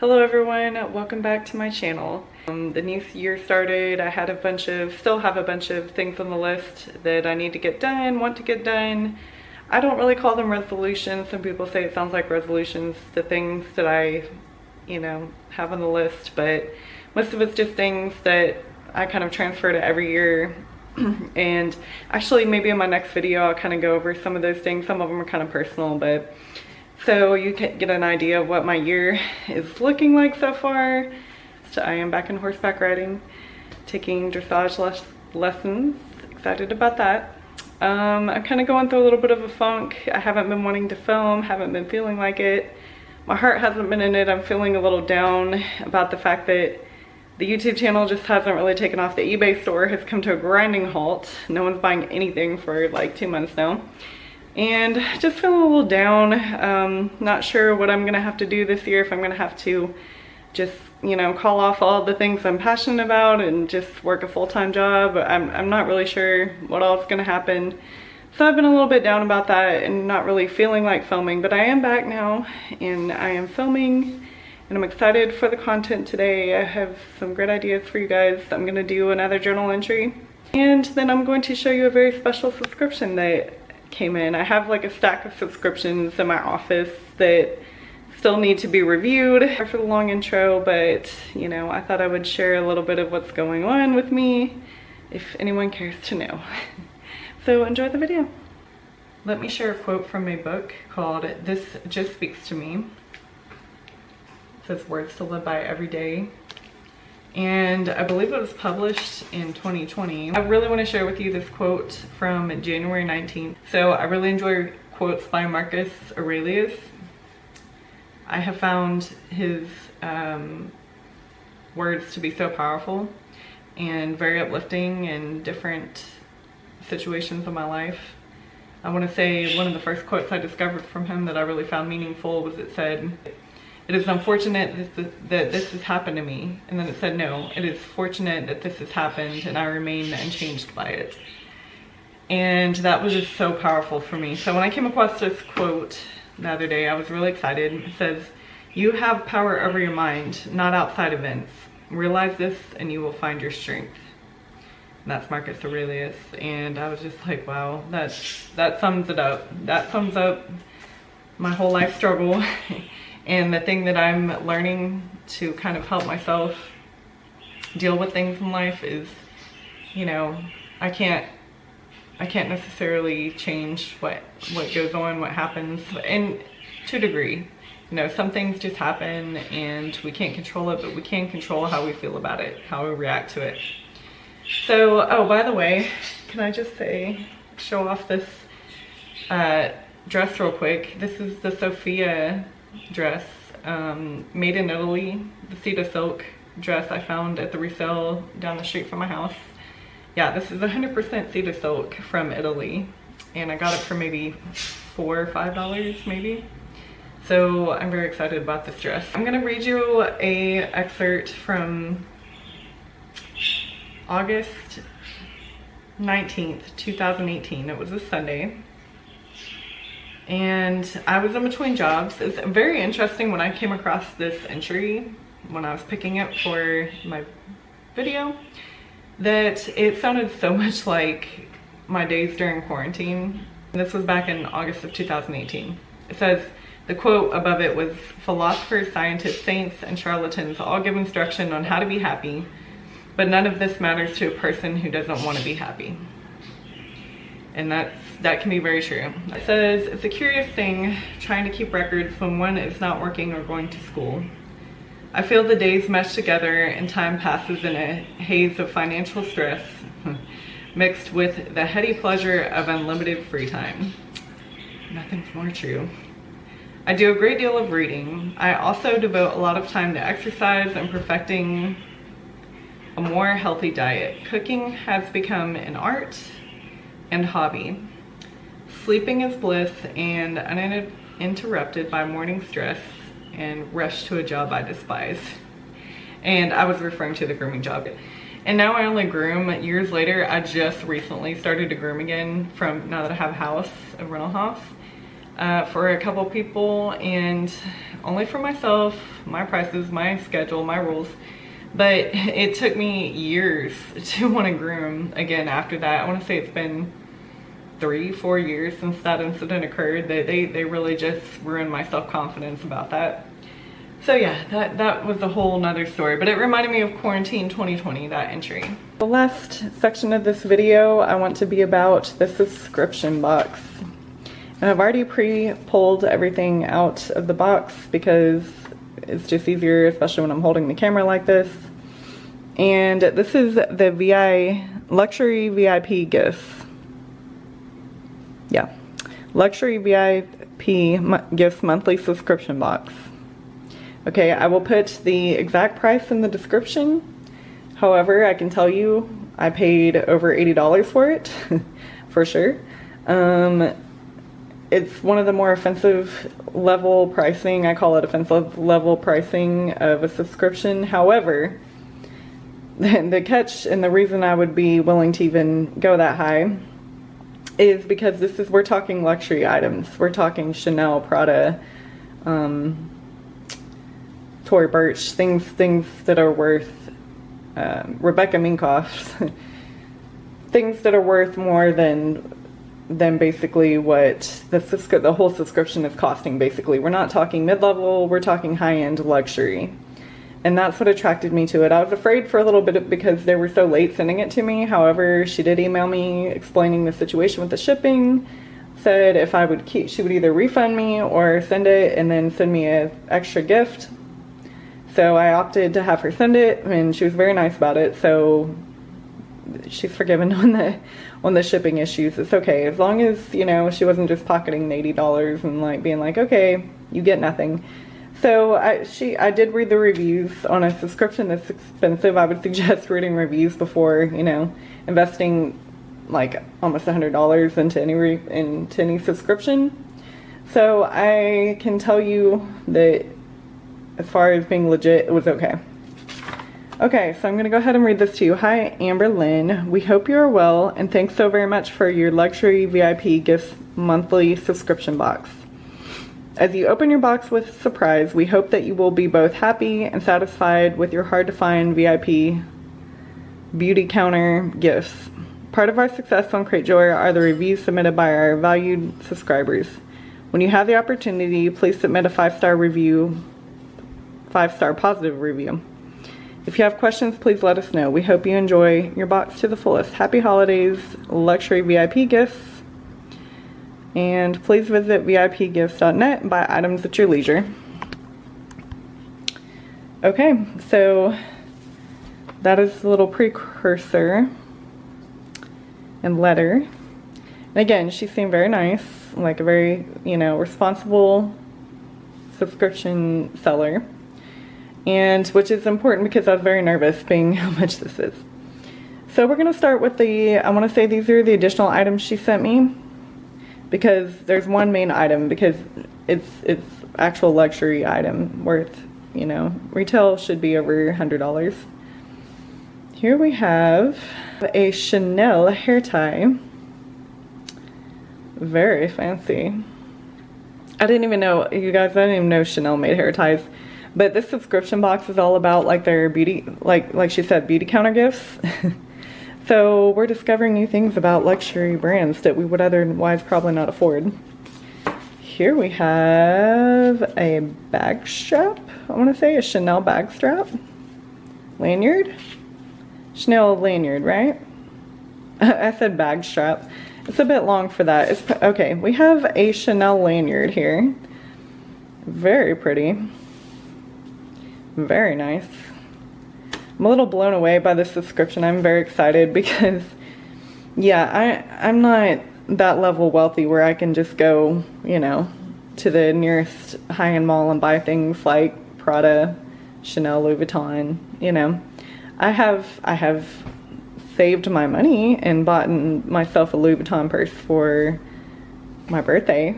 Hello everyone, welcome back to my channel. The new year started. I had still have a bunch of things on the list that I need to get done, want to get done. I don't really call them resolutions. Some people say it sounds like resolutions, the things that I, have on the list, but most of it's just things that I kind of transfer to every year. And actually maybe in my next video I'll kind of go over some of those things. Some of them are kind of personal, but so you can get an idea of what my year is looking like so far. So I am back in horseback riding, taking dressage lessons. Excited about that. I'm kind of going through a little bit of a funk. I haven't been wanting to film, haven't been feeling like it. My heart hasn't been in it. I'm feeling a little down about the fact that the YouTube channel just hasn't really taken off. The eBay store has come to a grinding halt. No one's buying anything for like 2 months now. And just feeling a little down. Not sure what I'm gonna have to do this year, if I'm gonna have to just, call off all the things I'm passionate about and just work a full-time job. I'm not really sure what all is gonna happen. So I've been a little bit down about that and not really feeling like filming, but I am back now and I am filming and I'm excited for the content today. I have some great ideas for you guys. I'm gonna do another journal entry and then I'm going to show you a very special subscription that came in. I have like a stack of subscriptions in my office that still need to be reviewed. Sorry for the long intro, but I thought I would share a little bit of what's going on with me if anyone cares to know. So enjoy the video. Let me share a quote from a book called This Just Speaks to Me. It says words to live by every day. And I believe it was published in 2020. I really want to share with you this quote from January 19th. So I really enjoy quotes by Marcus Aurelius. I have found his words to be so powerful and very uplifting in different situations of my life. I want to say one of the first quotes I discovered from him that I really found meaningful was it said, "It is unfortunate that this has happened to me." And then it said, "No, it is fortunate that this has happened and I remain unchanged by it." And that was just so powerful for me. So when I came across this quote the other day, I was really excited. It says, "You have power over your mind, not outside events. Realize this and you will find your strength." And that's Marcus Aurelius. And I was just like, wow, that sums it up. That sums up my whole life struggle. And the thing that I'm learning to kind of help myself deal with things in life is, I can't necessarily change what goes on, what happens, and to a degree. Some things just happen and we can't control it, but we can control how we feel about it, how we react to it. So, oh, by the way, can I just show off this dress real quick? This is the Sofia dress, made in Italy. The cedar silk dress I found at the resale down the street from my house. Yeah, this is 100% cedar silk from Italy, and I got it for maybe $4 or $5 maybe. So I'm very excited about this dress. I'm gonna read you a excerpt from August 19th, 2018. It was a Sunday. And I was in between jobs. It's very interesting when I came across this entry when I was picking it for my video, that it sounded so much like my days during quarantine. This was back in August of 2018. It says, the quote above it was, "Philosophers, scientists, saints, and charlatans all give instruction on how to be happy, but none of this matters to a person who doesn't want to be happy." And that can be very true. It says, "It's a curious thing trying to keep records when one is not working or going to school. I feel the days mesh together and time passes in a haze of financial stress mixed with the heady pleasure of unlimited free time." Nothing's more true. "I do a great deal of reading. I also devote a lot of time to exercise and perfecting a more healthy diet. Cooking has become an art and hobby. Sleeping is bliss and uninterrupted by morning stress and rush to a job I despise." And I was referring to the grooming job. And now I only groom years later. I just recently started to groom again now that I have a house, a rental house. for a couple people, and only for myself, my prices, my schedule, my rules. But it took me years to want to groom again after that. I want to say it's been 3-4 years since that incident occurred. They really just ruined my self-confidence about that. So yeah, that was a whole nother story, but it reminded me of quarantine 2020, that entry. The last section of this video, I want to be about the subscription box. And I've already pre-pulled everything out of the box because it's just easier, especially when I'm holding the camera like this. And this is the luxury VIP gifts. Yeah, luxury VIP gifts monthly subscription box. Okay, I will put the exact price in the description. However, I can tell you I paid over $80 for it, for sure. It's one of the more offensive level pricing. I call it offensive level pricing of a subscription. However, the catch and the reason I would be willing to even go that high is because we're talking luxury items. We're talking Chanel, Prada, Tory Burch, things that are worth, Rebecca Minkoff, things that are worth more than basically what the whole subscription is costing. Basically, we're not talking mid-level, we're talking high-end luxury. And that's what attracted me to it. I was afraid for a little bit because they were so late sending it to me. However, she did email me explaining the situation with the shipping. Said if I would she would either refund me or send it and then send me an extra gift. So I opted to have her send it, and she was very nice about it. So she's forgiven on the shipping issues. It's okay, as long as, you know, she wasn't just pocketing the $80 and like being like, okay, you get nothing. So I did read the reviews. On a subscription that's expensive, I would suggest reading reviews before, you know, investing like almost $100 into any subscription. So I can tell you that as far as being legit, it was okay. Okay, so I'm gonna go ahead and read this to you. Hi, Amber Lynn. We hope you are well, and thanks so very much for your luxury VIP gifts monthly subscription box. As you open your box with surprise, we hope that you will be both happy and satisfied with your hard-to-find VIP beauty counter gifts. Part of our success on Cratejoy are the reviews submitted by our valued subscribers. When you have the opportunity, please submit a 5-star review, 5-star positive review. If you have questions, please let us know. We hope you enjoy your box to the fullest. Happy holidays, luxury VIP gifts. And please visit VIPgifts.net and buy items at your leisure. Okay, so that is the little precursor and letter. And again, she seemed very nice, like a very, you know, responsible subscription seller. And which is important because I was very nervous being how much this is. So we're going to start with I want to say these are the additional items she sent me, because there's one main item, because it's actual luxury item worth, you know, retail should be over $100. Here we have a Chanel hair tie. Very fancy. I didn't even know, you guys, I didn't even know Chanel made hair ties. But this subscription box is all about like their beauty, like she said, beauty counter gifts. So we're discovering new things about luxury brands that we would otherwise probably not afford. Here we have a bag strap. I want to say a Chanel bag strap. Lanyard? Chanel lanyard, right? I said bag strap. It's a bit long for that. Okay, we have a Chanel lanyard here. Very pretty. Very nice. I'm a little blown away by this subscription. I'm very excited because, yeah, I'm not that level wealthy where I can just go, you know, to the nearest high-end mall and buy things like Prada, Chanel, Louis Vuitton, you know. I have saved my money and bought myself a Louis Vuitton purse for my birthday,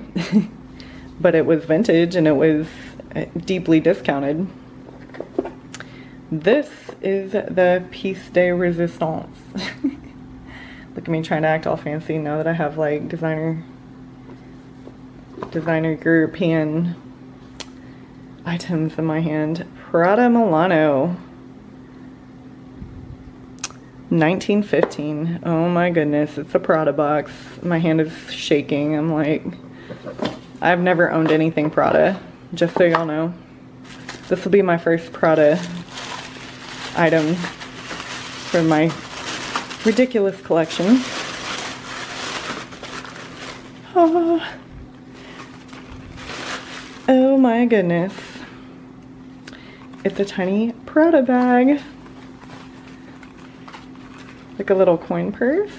but it was vintage and it was deeply discounted. This is the piece de resistance. Look at me trying to act all fancy now that I have like designer designer European items in my hand. Prada Milano. 1915. Oh my goodness, it's a Prada box. My hand is shaking. I'm like, I've never owned anything Prada, just so y'all know. This will be my first Prada item for my ridiculous collection. Oh my goodness. It's a tiny Prada bag. Like a little coin purse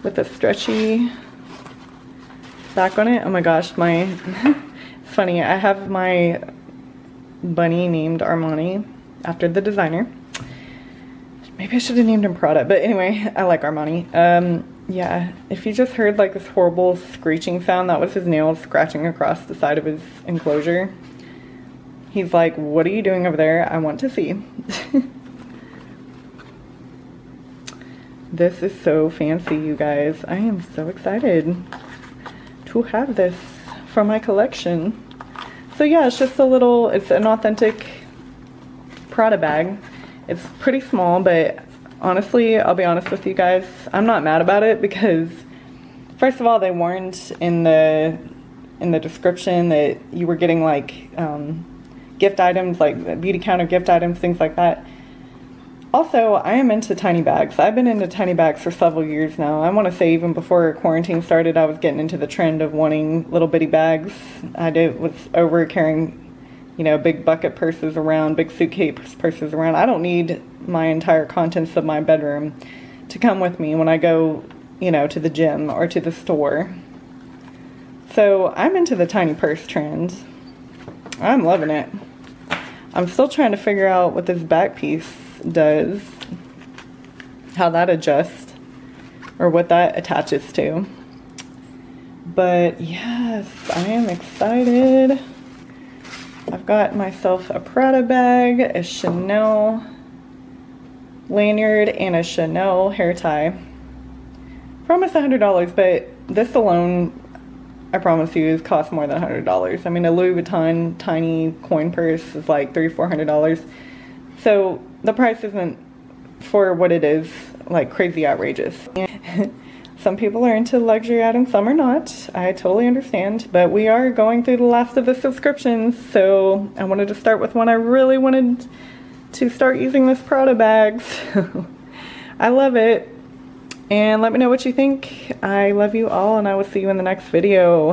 with a stretchy back on it. Oh my gosh, it's funny. I have my bunny named Armani after the designer. Maybe I should have named him Prada, but anyway, I like Armani. Yeah, if you just heard like this horrible screeching sound, that was his nails scratching across the side of his enclosure. He's like, what are you doing over there? I want to see. This is so fancy, you guys. I am so excited to have this for my collection. So yeah, it's just it's an authentic Prada bag. It's pretty small, but honestly, I'll be honest with you guys, I'm not mad about it because, first of all, they warned in the description that you were getting like gift items, like beauty counter gift items, things like that. Also, I am into tiny bags. I've been into tiny bags for several years now. I want to say even before quarantine started, I was getting into the trend of wanting little bitty bags. Was over carrying, you know, big bucket purses around, big suitcase purses around. I don't need my entire contents of my bedroom to come with me when I go, you know, to the gym or to the store. So I'm into the tiny purse trend. I'm loving it. I'm still trying to figure out what this back piece does, how that adjusts, or what that attaches to. But yes, I am excited. I've got myself a Prada bag, a Chanel lanyard, and a Chanel hair tie for almost $100, but this alone, I promise you, costs more than $100. I mean, a Louis Vuitton tiny coin purse is like $300-400. So the price isn't, for what it is, like crazy outrageous. Some people are into luxury items, some are not. I totally understand, but we are going through the last of the subscriptions, so I wanted to start with one. I really wanted to start using this Prada bag. So I love it. And let me know what you think. I love you all, and I will see you in the next video.